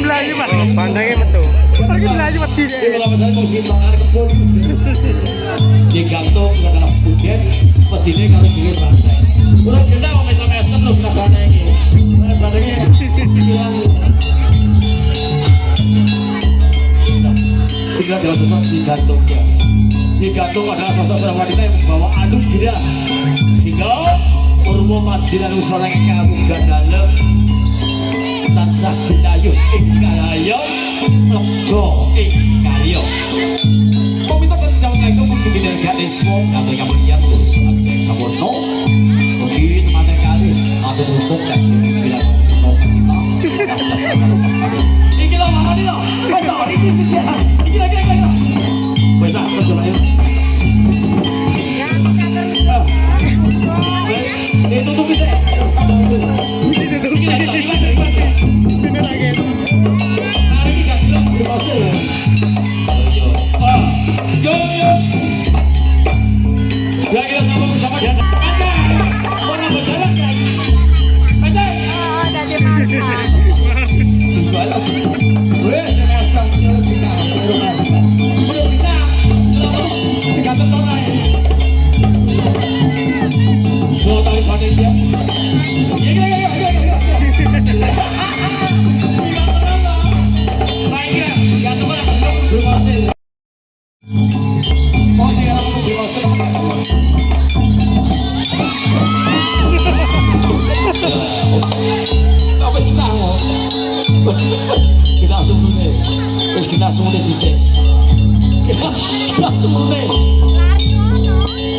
Belayu Pak. Pandangnya metu. Pergi belayu wedi. Kalau misalnya mau simpangan kebun digantung ke dalam budet, wedine kalau jilid pantai. Kurang kita mau mesem-mesem loh kita pantai ini. Mana pantainya hilang. Tidak adalah sosok digantungnya. Digantung adalah sosok seorang wanita yang membawa anugerah sehingga Purwo Madinan Usara kamu gandalem tansah bidayuh ing karya lega ing karya pamita kang kanggo mungkin gadismu kanggo kamulyan tulus kamu no mungkin teman kali atau untuk dan bilang rasa kita iki lho mama dino wes iki sedia iki lagi wes terus ayo ditutup bisa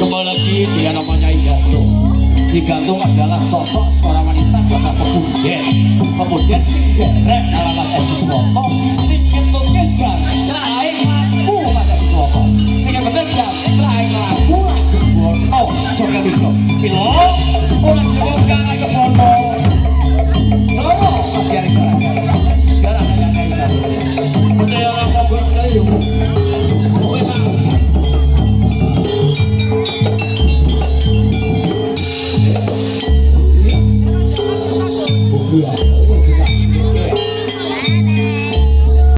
kembali lagi dia namanya Igantung. Igantung adalah sosok seorang wanita bakal pemuda sing derek ala Mas Edi Suwoto